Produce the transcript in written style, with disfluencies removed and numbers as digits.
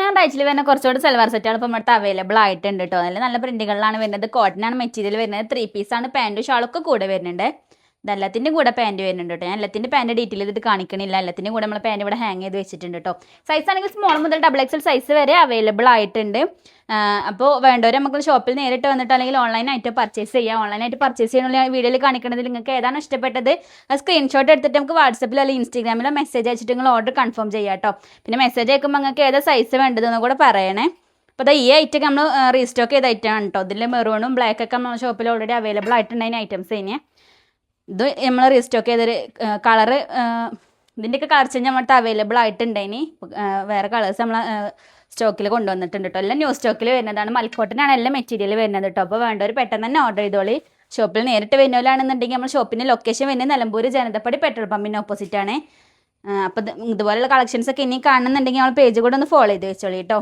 And റൈറ്റിൽ വരുന്ന കുറച്ചുകൂടി സൽവാർ സെറ്റാണ് ഇപ്പോൾ നമ്മുടെ അവൈലബിൾ ആയിട്ടുണ്ട് കേട്ടോ. നല്ല പ്രിന്റുകളിലാണ് വരുന്നത്. കോട്ടനാണ് മെറ്റീരിയൽ വരുന്നത്. 3 പീസാണ്. പാൻറ്റും ഷാളൊക്കെ കൂടെ വരുന്നുണ്ട്. ഇതെല്ലാത്തിൻ്റെ കൂടെ പാൻറ്റ് വരുന്നുണ്ട് കേട്ടോ. ഞാൻ എല്ലാത്തിൻ്റെ പാൻറ്റ് ഡീറ്റെയിൽ ചെയ്തിട്ട് കാണിക്കണില്ല. എല്ലാത്തിൻ്റെ കൂടെ നമ്മൾ പാൻറ്റ് ഇവിടെ ഹാങ് ചെയ്ത് വെച്ചിട്ടുണ്ട് കേട്ടോ. സൈസ് ആണെങ്കിൽ സ്മോൾ മുതൽ XXL സൈസ് വരെ അവൈലബിൾ ആയിട്ടുണ്ട്. അപ്പോൾ വേണ്ടവർ നമുക്ക് ഷോപ്പിൽ നേരിട്ട് വന്നിട്ട് അല്ലെങ്കിൽ ഓൺലൈനായിട്ട് പർച്ചേസ് ചെയ്യാം. ഓൺലൈനായിട്ട് പർച്ചേസ് ചെയ്യാനുള്ള വീഡിയോയിൽ കാണിക്കുന്നത് നിങ്ങൾക്ക് ഏതാണ് ഇഷ്ടപ്പെട്ടത് സ്ക്രീൻഷോട്ട് എടുത്തിട്ട് നമുക്ക് വാട്സപ്പിലോ അല്ലെങ്കിൽ ഇൻസ്റ്റാഗ്രാമിലോ മെസ്സേജ് അയച്ചിട്ട് നിങ്ങൾ ഓർഡർ കൺഫേം ചെയ്യാം കേട്ടോ. പിന്നെ മെസ്സേജ് അയക്കുമ്പോൾ നിങ്ങൾക്ക് ഏതാ സൈസ് വേണ്ടതെന്ന് കൂടെ പറയണേ. അപ്പോൾ ഈ ഐറ്റം നമ്മൾ റീസ്റ്റോക്ക് ചെയ്ത ഐറ്റമാണ് കേട്ടോ. ഇതിൽ മെറൂണും ബ്ലാക്കൊക്കെ നമ്മൾ ഷോപ്പിൽ ഓൾറെഡി അവൈലബിൾ ആയിട്ടുണ്ടായിരുന്ന ഐറ്റംസ് കഴിഞ്ഞാൽ ഇത് നമ്മൾ റീസ്റ്റോക്ക് ചെയ്തൊരു കളറ് ഇതിൻ്റെയൊക്കെ കളർ ചേഞ്ച് നമ്മൾക്ക് അവൈലബിൾ ആയിട്ടുണ്ടായിനി. വേറെ കളേഴ്സ് നമ്മൾ സ്റ്റോക്കിൽ കൊണ്ടുവന്നിട്ടുണ്ട് കേട്ടോ. എല്ലാം ന്യൂ സ്റ്റോക്കിൽ വരുന്നതാണ്. മൽക്കോട്ടനാണ് എല്ലാം മെറ്റീരിയൽ വരുന്നത് കേട്ടോ. അപ്പോൾ വേണ്ടവർ പെട്ടെന്ന് തന്നെ ഓർഡർ ചെയ്തോളി. ഷോപ്പിൽ നേരിട്ട് വരുന്നവരാണെന്നുണ്ടെങ്കിൽ നമ്മൾ ഷോപ്പിൻ്റെ ലൊക്കേഷൻ വരുന്നത് നിലമ്പൂർ ജനതപ്പടി പെട്രോൾ പമ്പിൻ്റെ ഓപ്പോസിറ്റാണ്. അപ്പോൾ ഇതുപോലെയുള്ള കളക്ഷൻസൊക്കെ ഇനി കാണുന്നുണ്ടെങ്കിൽ നമ്മൾ പേജ് കൂടെ ഒന്ന് ഫോളോ ചെയ്ത് വെച്ചോളി കേട്ടോ.